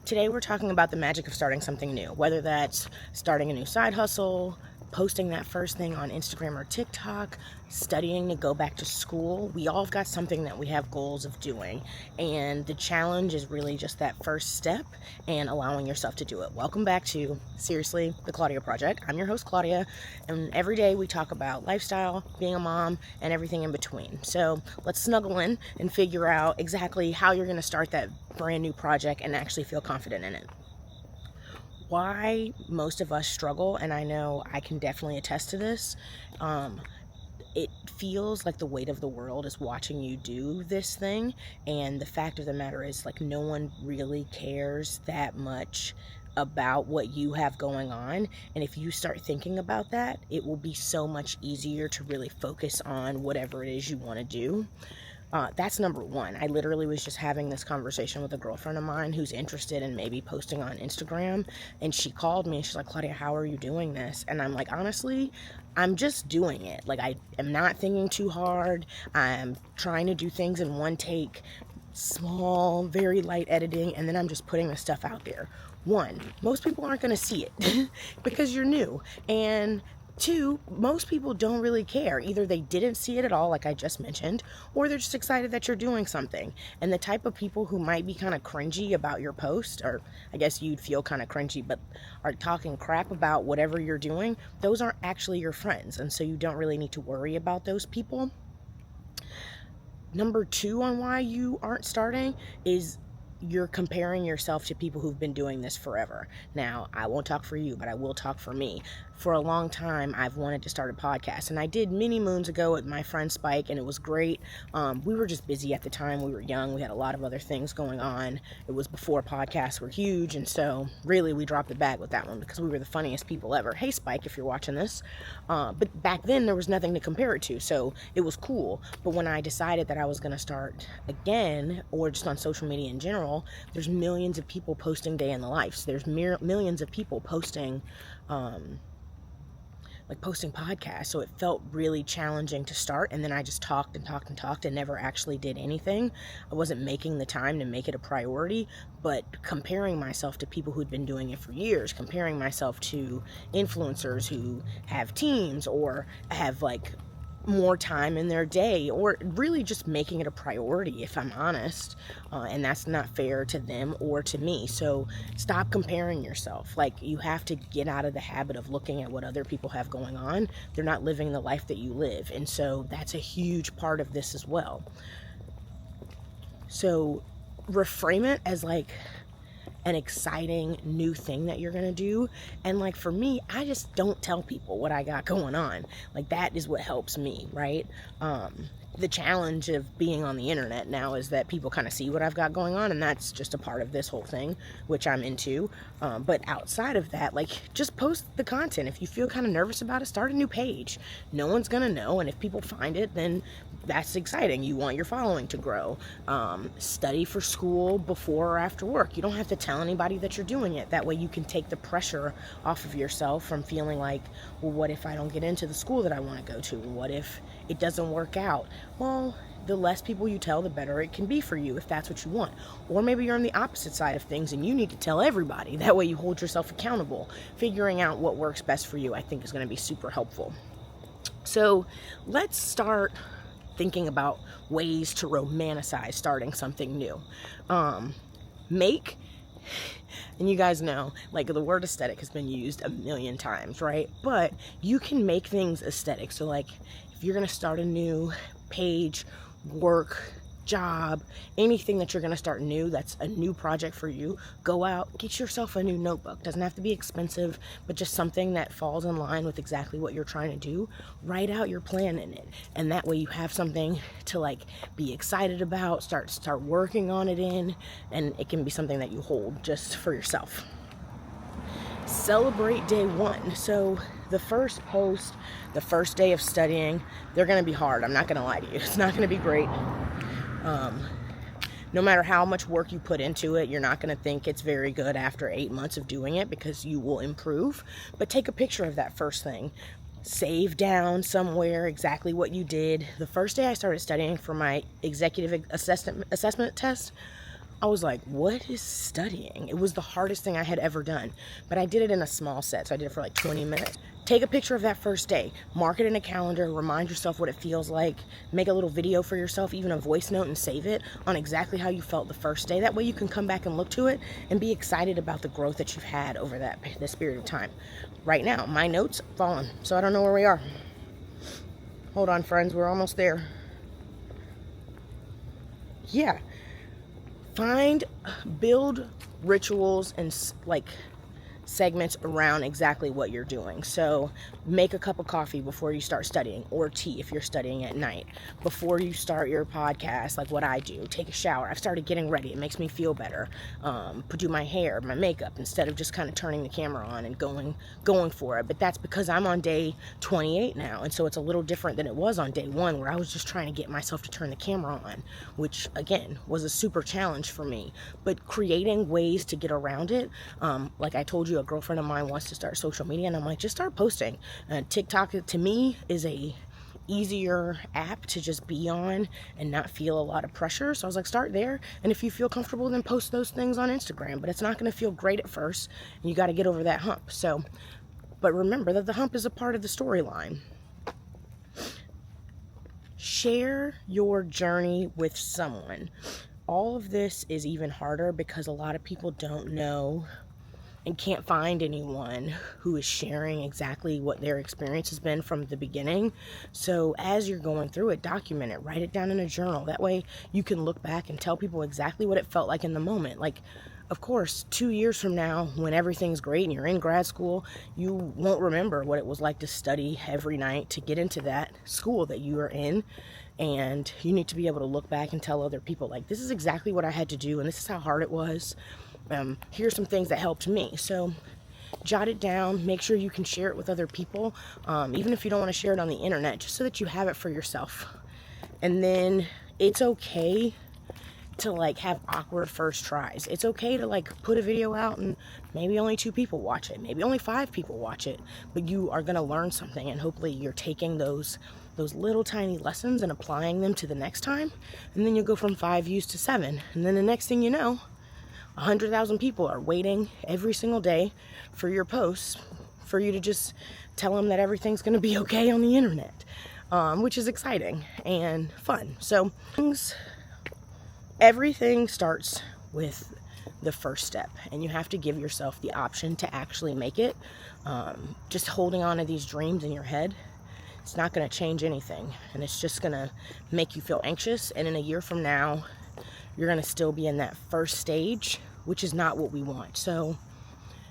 Today we're talking about the magic of starting something new, whether that's starting a new side hustle, posting that first thing on Instagram or TikTok, studying to go back to school. We all have got something that we have goals of doing, and the challenge is really just that first step and allowing yourself to do it. Welcome back to Seriously, the Claudia Project. I'm your host, Claudia, and every day we talk about lifestyle, being a mom, and everything in between. So let's snuggle in and figure out exactly how you're going to start that brand new project and actually feel confident in it. Why most of us struggle, and I know I can definitely attest to this, it feels like the weight of the world is watching you do this thing, and the fact of the matter is, like, no one really cares that much about what you have going on. And if you start thinking about that, it will be so much easier to really focus on whatever it is you want to do. That's number one. I literally was just having this conversation with a girlfriend of mine who's interested in maybe posting on Instagram, and she called me and she's like, Claudia, how are you doing this? And I'm like, honestly, I'm just doing it. Like, I am not thinking too hard. I'm trying to do things in one take, small, very light editing, and then I'm just putting the stuff out there. One, most people aren't going to see it because you're new. And two, most people don't really care. Either they didn't see it at all, like I just mentioned, or they're just excited that you're doing something. And the type of people who might be kind of cringy about your post, or I guess you'd feel kind of cringy, but are talking crap about whatever you're doing, those aren't actually your friends. And so you don't really need to worry about those people. Number two on why you aren't starting is you're comparing yourself to people who've been doing this forever. Now, I won't talk for you, but I will talk for me. For a long time, I've wanted to start a podcast, and I did many moons ago with my friend Spike, and it was great. We were just busy at the time. We were young. We had a lot of other things going on. It was before podcasts were huge, and so really we dropped the bag with that one because we were the funniest people ever. Hey, Spike, if you're watching this. But back then, there was nothing to compare it to, so it was cool. But when I decided that I was going to start again, or just on social media in general, there's millions of people posting day in the life. So there's millions of people posting posting podcasts. So it felt really challenging to start. And then I just talked and never actually did anything. I wasn't making the time to make it a priority, but comparing myself to people who'd been doing it for years, comparing myself to influencers who have teams or have more time in their day, or really just making it a priority, if I'm honest, and that's not fair to them or to me. So stop comparing yourself. Like, you have to get out of the habit of looking at what other people have going on. They're not living the life that you live, and so that's a huge part of this as well. So reframe it as like an exciting new thing that you're gonna do. And for me, I just don't tell people what I got going on. That is what helps me, right? The challenge of being on the internet now is that people kind of see what I've got going on, and that's just a part of this whole thing, which I'm into. But outside of that, just post the content. If you feel kind of nervous about it, start a new page. No one's gonna know, and if people find it, then that's exciting. You want your following to grow. Study for school before or after work. You don't have to tell anybody that you're doing it. That way you can take the pressure off of yourself from feeling like, well, what if I don't get into the school that I want to go to? What if it doesn't work out? Well, the less people you tell, the better it can be for you, if that's what you want. Or maybe you're on the opposite side of things and you need to tell everybody. That way you hold yourself accountable. Figuring out what works best for you, I think, is going to be super helpful. So let's start thinking about ways to romanticize starting something new. And you guys know, the word aesthetic has been used a million times, right? But you can make things aesthetic. So if you're going to start a new page, work, job, anything that you're going to start new, that's a new project for you, go out, get yourself a new notebook. Doesn't have to be expensive, but just something that falls in line with exactly what you're trying to do. Write out your plan in it, and that way you have something to be excited about, start working on it in, and it can be something that you hold just for yourself. Celebrate day one. So the first post, the first day of studying, they're going to be hard. I'm not going to lie to you. It's not going to be great. No matter how much work you put into it, you're not going to think it's very good after 8 months of doing it, because you will improve. But take a picture of that first thing. Save down somewhere exactly what you did. The first day I started studying for my executive assessment test, I was like, what is studying? It was the hardest thing I had ever done. But I did it in a small set, so I did it for like 20 minutes. Take a picture of that first day, mark it in a calendar, remind yourself what it feels like, make a little video for yourself, even a voice note, and save it on exactly how you felt the first day. That way you can come back and look to it and be excited about the growth that you've had over this period of time. Right now, my notes fallen, so I don't know where we are. Hold on, friends, we're almost there. Yeah. Build rituals and like segments around exactly what you're doing. So make a cup of coffee before you start studying, or tea if you're studying at night. Before you start your podcast, like what I do, take a shower. I've started getting ready. It makes me feel better. Do my hair, my makeup, instead of just kind of turning the camera on and going for it. But that's because I'm on day 28 now, and so it's a little different than it was on day 1, where I was just trying to get myself to turn the camera on, which again was a super challenge for me. But creating ways to get around it, like I told you, a girlfriend of mine wants to start social media, and I'm like, just start posting. TikTok to me is a easier app to just be on and not feel a lot of pressure. So I was like, start there, and if you feel comfortable, then post those things on Instagram. But it's not going to feel great at first, and you got to get over that hump. So, but remember that the hump is a part of the storyline. Share your journey with someone. All of this is even harder because a lot of people don't know and can't find anyone who is sharing exactly what their experience has been from the beginning. So as you're going through it, document it, write it down in a journal. That way you can look back and tell people exactly what it felt like in the moment. Like, of course, 2 years from now, when everything's great and you're in grad school, you won't remember what it was like to study every night to get into that school that you are in. And you need to be able to look back and tell other people, like, this is exactly what I had to do, and this is how hard it was. Here's some things that helped me. So jot it down, make sure you can share it with other people, even if you don't want to share it on the internet, just so that you have it for yourself. And then it's okay to like have awkward first tries. It's okay to like put a video out and maybe only 2 people watch it, maybe only 5 people watch it, but you are going to learn something, and hopefully you're taking those little tiny lessons and applying them to the next time, and then you'll go from 5 views to 7, and then the next thing you know, 100,000 people are waiting every single day for your posts, for you to just tell them that everything's going to be okay on the internet, which is exciting and fun. So everything starts with the first step, and you have to give yourself the option to actually make it. Just holding on to these dreams in your head, it's not going to change anything, and it's just going to make you feel anxious. And in a year from now, you're going to still be in that first stage, which is not what we want. So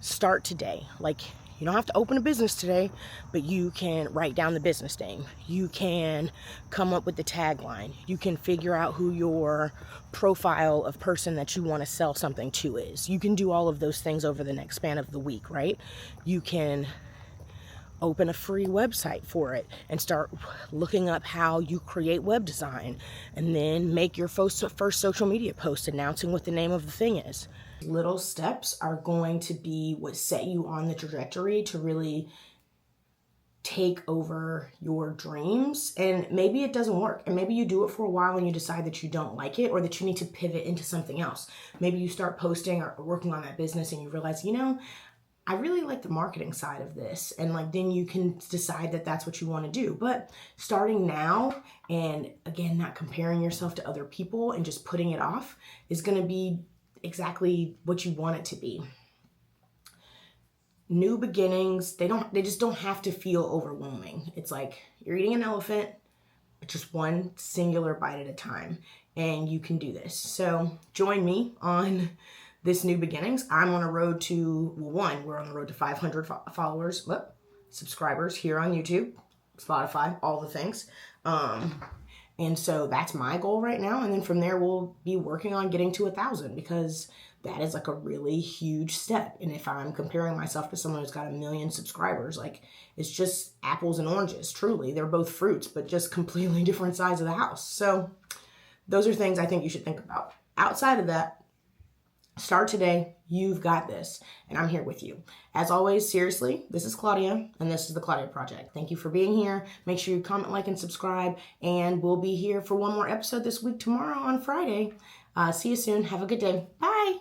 start today. Like, you don't have to open a business today, but you can write down the business name. You can come up with the tagline. You can figure out who your profile of person that you want to sell something to is. You can do all of those things over the next span of the week, right? You can open a free website for it and start looking up how you create web design, and then make your first social media post announcing what the name of the thing is. Little steps are going to be what set you on the trajectory to really take over your dreams. And maybe it doesn't work, and maybe you do it for a while and you decide that you don't like it, or that you need to pivot into something else. Maybe you start posting or working on that business and you realize, I really like the marketing side of this, and like then you can decide that that's what you want to do. But starting now, and again, not comparing yourself to other people and just putting it off, is going to be exactly what you want it to be. New beginnings, they just don't have to feel overwhelming. It's like you're eating an elephant, just one singular bite at a time, and you can do this. So join me on this new beginnings. I'm on a road to, we're on the road to 500 followers, subscribers here on YouTube, Spotify, all the things. And so that's my goal right now. And then from there, we'll be working on getting to 1,000, because that is like a really huge step. And if I'm comparing myself to someone who's got 1 million subscribers, like, it's just apples and oranges. Truly, they're both fruits, but just completely different sides of the house. So those are things I think you should think about. Outside of that, start today. You've got this, and I'm here with you. As always, seriously, this is Claudia, and this is the Claudia Project. Thank you for being here. Make sure you comment, like, and subscribe, and we'll be here for one more episode this week tomorrow on Friday. See you soon. Have a good day. Bye.